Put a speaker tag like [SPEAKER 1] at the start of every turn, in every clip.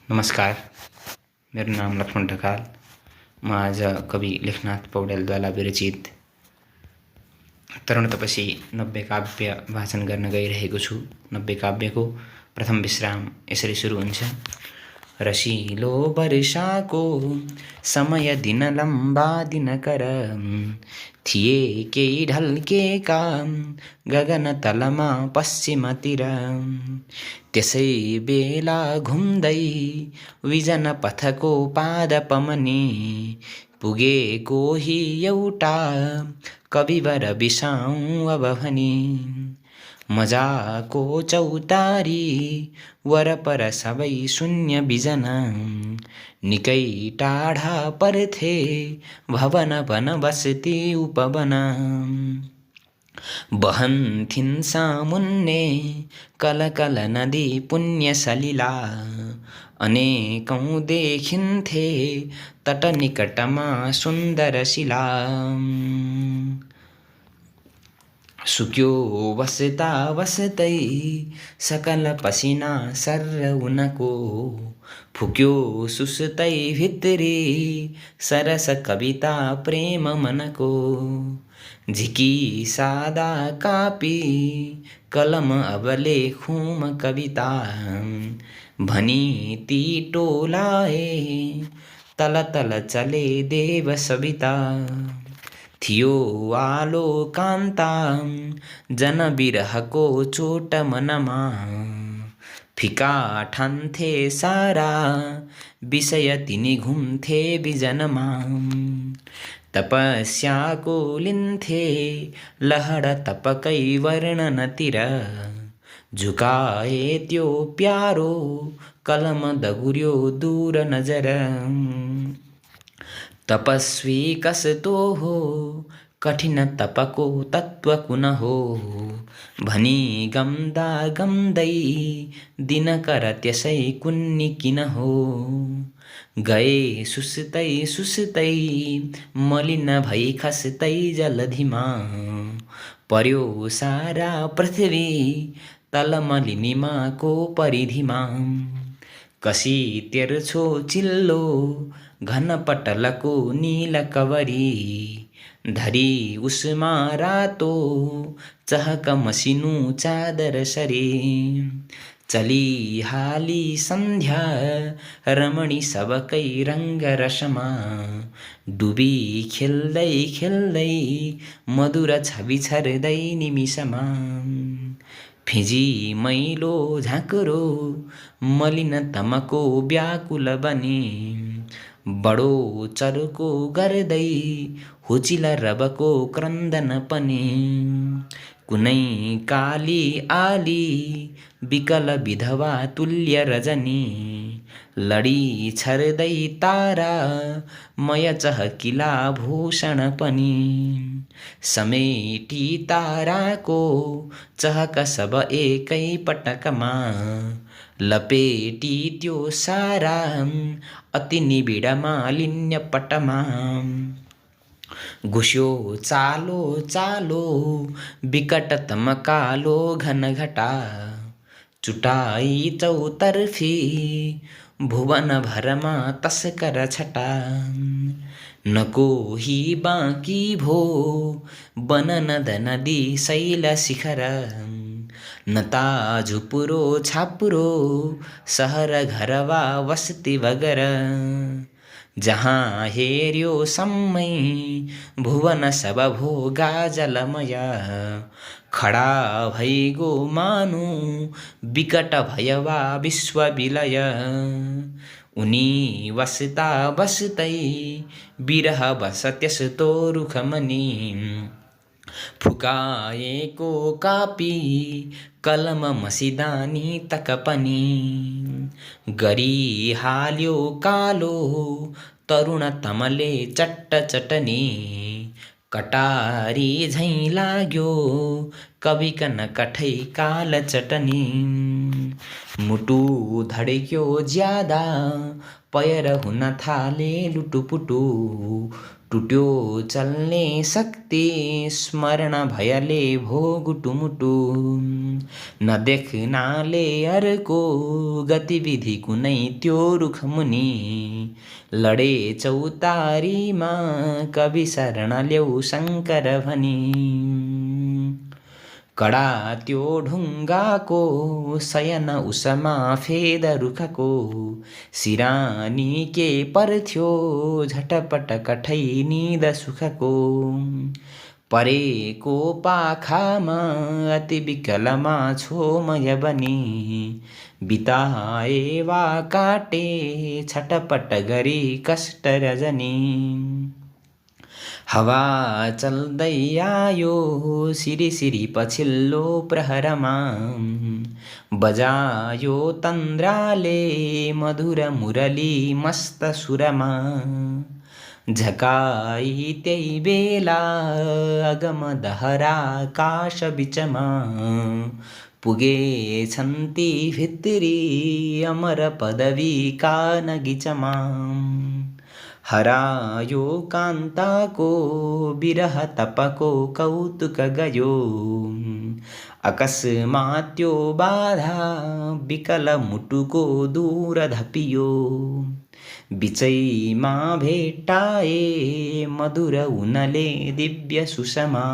[SPEAKER 1] नमस्कार, मेरो नाम लक्ष्मण ढकाल। म आज कवि लेखनाथ पौड्यालद्वारा विरचित तरुण तपसी नव्य काव्य वाचन गर्न गइरहेको छु। नव्य काव्यको प्रथम विश्राम यसरी सुरु हुन्छ। रसिलो वर्षाको समय दिन लम्बा दिन कर थिए केही ढल्केका गगन तलमा पश्चिमतिर। त्यसै बेला घुम्दै विजन पथको पाद पमनी पुगेको ही एउटा कविवर बिसाउँ अब भनी। मजाको चौतारी वरपर सबै शून्य बिजन निकै टाढा पर्थे भवन वन बस्ती उपवन। बहन्थिन् सामुन्ने कलकल नदी पुण्य सलिला अनेकौं देखिन्थे तट निकटमा सुन्दर शिला। सुक्यो बस्दा बस्दै सकल पसिना सर्र उनको फुक्यो सुस्तै भित्री सरस कविता प्रेम मनको। झिकी सादा कापी कलम अब लेखौँ कविता भनी ती टोलाए तल तल चले देव सविता। थियो आलो कान्ता जन बिरहको चोट मनमा फिका ठान्थे सारा विषय तिनी घुम्थे बिजनमा। तपस्याको लिन्थे लहड तपकै वर्णनतिर झुकाए त्यो प्यारो कलम दगुर्यो दूर नजर। तपस्वी कस्तो हो कठिन तपको तत्व कुन हो भनी गम्दा गम्दै दिनकर त्यसै कुन्नी किन हो। गए सुस्तै सुस्तै मलिन भई खस्दै जलधिमा पर्यो सारा पृथ्वी तल मलिनीमाको परिधिमा। कसी तेर्छो चिल्लो घन पटलको नील कवरी धरी उसमा रातो चहक मसिनु चादर सरी। चली हाली सन्ध्या रमणी सबकै रङ्ग रसमा डुबी खेल्दै खेल्दै मधुर छवि छर्दै निमिषमा। फिजी मैलो झाँक्रो मलिन तमको व्याकुल बनी बडो चर्को गर्दै हुचिला रबको क्रन्दन पनि। कुनै काली आली विकल विधवा तुल्य रजनी लडी छर्दै तारा मय चहकिला भूषण पनि। समेटी ताराको चहक सब एकै पटकमा लपेटी त्यो सारा अति निबिड मालिन्य पटमा। घुस्यो चालो चालो विकटतम कालो घन घटा चुटाई चौतर्फी भुवन भरमा तस्कर छटा। न कोही बाँकी भो वन नद नदी शैल शिखर न ता झुपुरो छापुरो सहर घरवा वस्ती बगर। जहाँ हेर्यो सम्मै भुवन सब भोगा जलमय खडा भइगो मानु विकट भयवा विश्व विलय। उनी बस्दा बस्दै बिरह बस त्यस्तो रुखमनी फुकाएको कापी कलम मसिदानी तक पनि। गरी हाल्यो कालो तरुण तमले चट्ट चटनी कटारी झैं लाग्यो कविकन कठै काल चटनी। मुटु धड्क्यो ज्यादा पयर हुन थाले लुटुपुटु टुट्यो चल्ने शक्ति स्मरण भयले भो गुटुमुटु नदेख्नाले अर्को गतिविधि कुनै त्यो रुखमुनि लडे चौतारीमा कवि शरण ल्याउ शङ्कर भनी कडा त्यो ढुङ्गाको शयन उसमा फेद रुखको सिरानी के पर्थ्यो झटपट कठै निद सुखको परेको पाखामा अति विकलमा छोमय बनी बिताए वा काटे छटपट गरी कष्ट रजनी हावा चल्दै आयो सिरी सिरी पछिल्लो प्रहरमा बजायो तन्द्राले मधुर मुरली मस्त सुरमा झकाई त्यही बेला अगम दहरा आकाश बिचमा पुगेछन् ती भित्री अमर पदवी का नगिचमा हरायो कान्ताको विरह तपको कौतुक गयो अकस्मात् त्यो बाधा विकल मुटुको दूर धपियो बिचैमा भेट्टाए मधुर उनले दिव्य सुषमा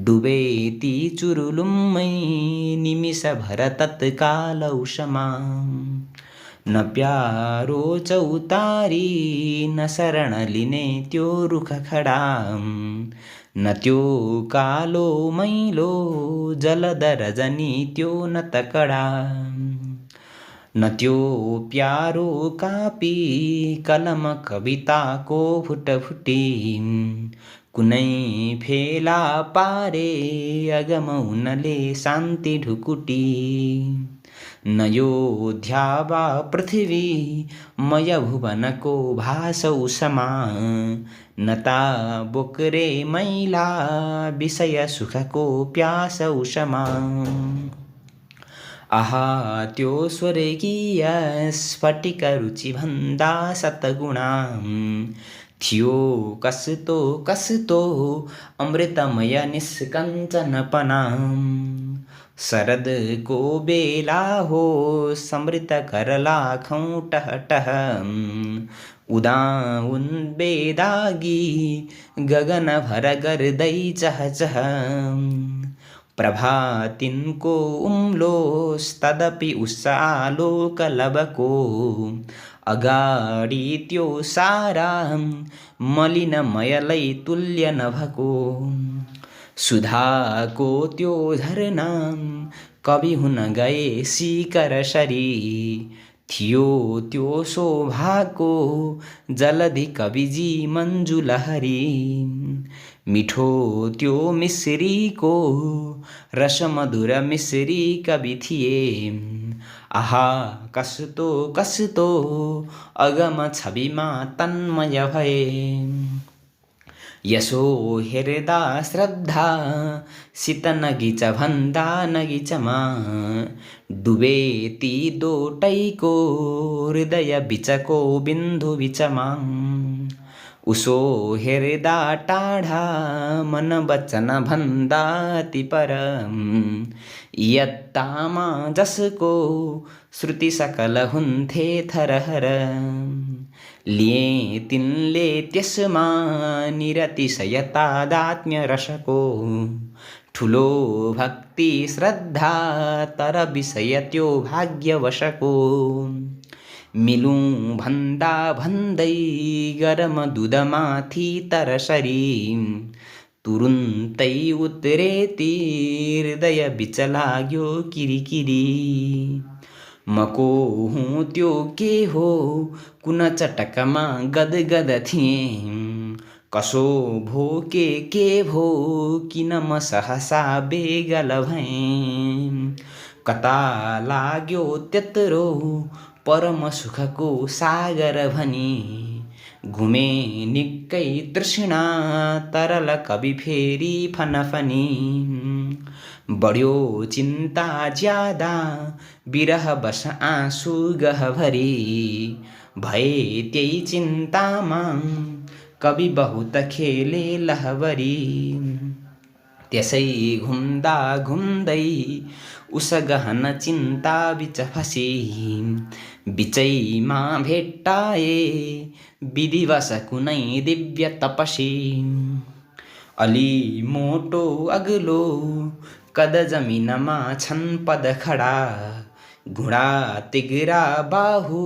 [SPEAKER 1] डुबे ती चुरुलुम्मै निमिष भर तत्काल उषमा न प्यारो चौतारी न शरण लिने त्यो रुख खडा न त्यो कालो मैलो जलद रजनी त्यो न तकडा न त्यो प्यारो कापी कलम कविताको फुटफुटी कुनै फेला पारे अगम उनले शान्ति ढुकुटी न यो ध्यावा पृथ्वी मय भुवनको भास उसमा नता बोक्रे मैला विषय सुखको प्यास उसमा आहा त्यो स्वर्गीय स्फटिक रुचि भन्दा सतगुणा थियो कस्तो कस्तो अमृतमय निष्कञ्चनपना शरदको बेला हो समृत करला खौँ टह टह उदाउन बेदागी गगन भर गर्दै चहचह प्रभातिनको उम्लोस तदपि उषालोक लबको अगाडि त्यो सारा मलिनमयलै तुल्य नभको सुधाको त्यो झरना कवि हुन गए शिखर शरी थियो त्यो शोभाको जलधि कविजी मञ्जु लहरी मिठो त्यो मिश्रीको रस मधुर मिश्री कवि थिए आहा कस्तो कस्तो अगम छविमा तन्मय भए यसो हेर्दा श्रद्धा सित नगिच भन्दा नगिचमा डुबे ती दोटैको हृदय बिचको बिन्दु बिचमा उसो हेर्दा टाढा मन वचन भन्दा ती पर यत्तामा जसको श्रुति सकल हुन्थे थरहर लिए तिनले त्यसमा निरतिशयता दात्म्य रसको ठुलो भक्ति श्रद्धा तर विषय त्यो भाग्यवशको मिलौँ भन्दा भन्दै गरम दुधमाथि तरसरी तुरुन्तै उत्रेती हृदय बिच लाग्यो किरिकिरी मको हुँ त्यो के हो कुन चटकमा गदगद थिएँ कसो भो के भो किन म सहसा बेगल भएँ कता लाग्यो त्यत्रो परम सुखको सागर भनी घुमे निकै तृष्णा तरल कवि फेरि फनफनी बढ्यो चिन्ता ज्यादा विरह बस आँसु गहभरी भए त्यही चिन्तामा कवि बहुत खेले लहबरी। त्यसै घुम्दा घुम्दै उस गहन चिन्ता बिच फसी, बिचैमा भेट्टाए विधिवश कुनै दिव्य तपसी। अलि मोटो अग्लो कद जमिनमा छन् पद खडा, घुँडा तिग्रा बाहु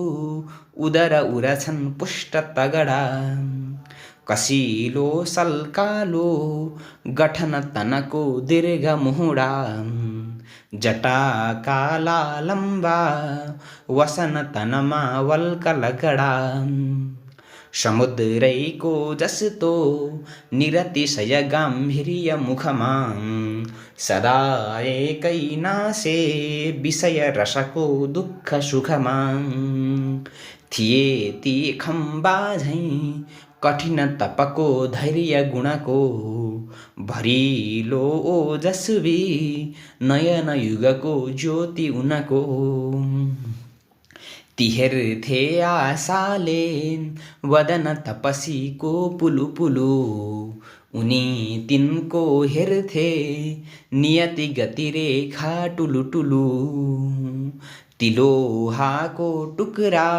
[SPEAKER 1] उदर उर छन् पुष्ट तगडा। कसिलो सल्कालो गठन तनको दीर्घ मुहुडा, जटा काला लम्बा वसन तनमा वल्कल गडा। समुद्रैको जस्तो निरतिशय गाम्भीर्य मुखमा, सदा एकै नासे विषय रसको दुःख सुखमा। थिए ती खम्बा झैं कठिन तपको धैर्य गुणको, भरिलो ओजस्वी नयन युगको ज्योति उनको। ती हेर्थे आशाले वदन तपसीको पुलु पुलु, उनी तिनको हेर्थे नियति गति रेखा टुलु टुलु। ती लोहाको टुक्रा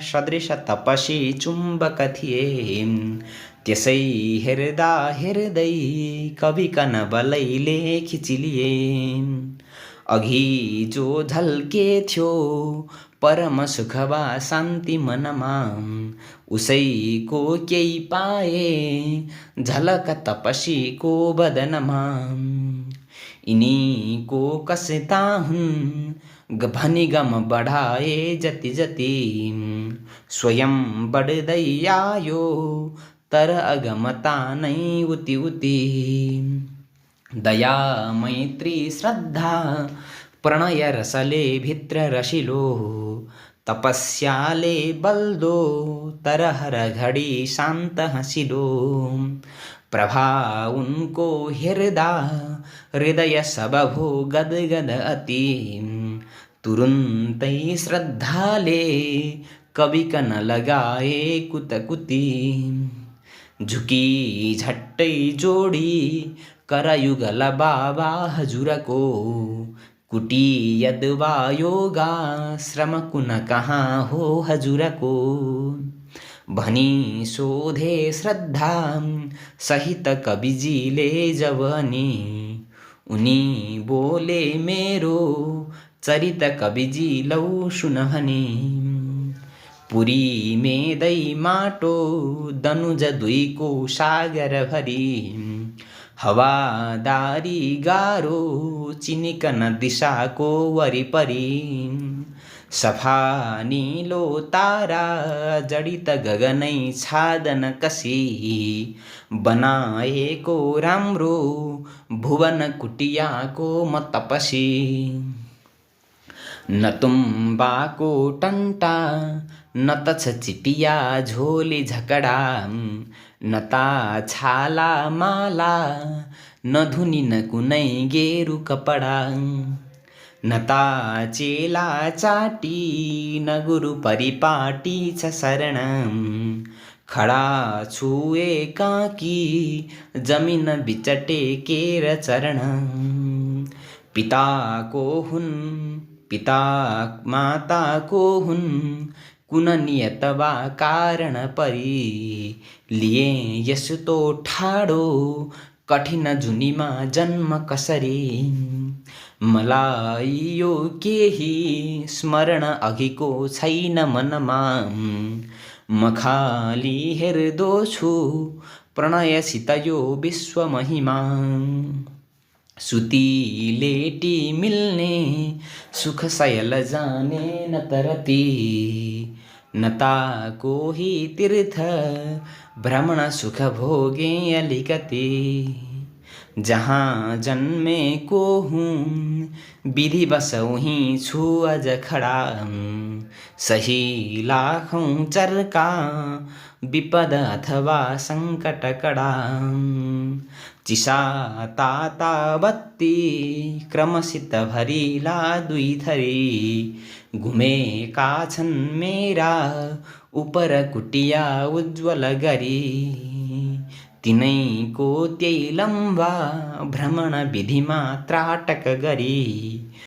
[SPEAKER 1] सदृश तपसी चुम्बक थिए, त्यसै हेर्दा हेर्दै कवि कनबलैले खिचिलिए। अघि जो झल्केथ्यो परम सुख वा शान्ति मनमा, उसैको केही पाए झलक तपसीको बदनमा। यिनीको कस्ता हुन् भनी गम बढाए जति जति, स्वयं बढ्दै आयो तर अगमता नै उति उति। दया मैत्री श्रद्धा प्रणय रसले भित्र रसिलो, तपस्याले बल्दो तर हर घडी शान्त हँसिलो। प्रभा उनको हेर्दा हृदय सब भो गदगद अति, तुरुन्तै श्रद्धाले कवि कन लगाए कुतकुती। झुकी झट्टै जोडी करयुगल बाबा हजुरको, कुटी यद्वा योगाश्रम कुन कहाँ हो हजुरको। भनी सोधे श्रद्धा सहित कविजीले जवनी, उनी बोले मेरो चरित कविजी लौ सुन भनी। पुरी मेदै माटो दनुज दुईको सागर भरी, हवादारी गारो चिनिकन दिशाको वरिपरि। सफा नीलो तारा जडित गगनै छादन कसी, बनाएको राम्रो भुवन कुटियाको म तपसी। न तुम्बाको टन्टा न त छ चिपिया झोली झकडा, न ता छाला माला न धुनी न कुनै गेरु कपडा। न ता चेला चाटी न गुरु परिपाटी छ शरण, खडा छुए काकी जमिन बिचटे केर चरण। पिताको हुन् पिता माताको हुन् कुन नियत वा कारण परी, लिए यस्तो ठाडो कठिन जुनीमा जन्म कसरी। मलाई यो केही स्मरण अघिको छैन मनमा, म खाली हेर्दो छु प्रणयसित यो विश्व महिमा। सुती लेटी मिल्ने सुख सयल जाने न तरती, न ता कोही तीर्थ भ्रमण सुख भोगे अलिकति। जहाँ जन्मेको हुँ विधिवश उहीँ छु अझ खडा, सही लाखौँ चर्का विपद अथवा सङ्कट कडा। चिसा ताता बत्ती क्रमसित भरिला दुई थरी, घुमेका छन् मेरा उपर कुटिया उज्वल गरी। तिनैको त्यही लम्बा भ्रमण विधिमा त्राटक गरी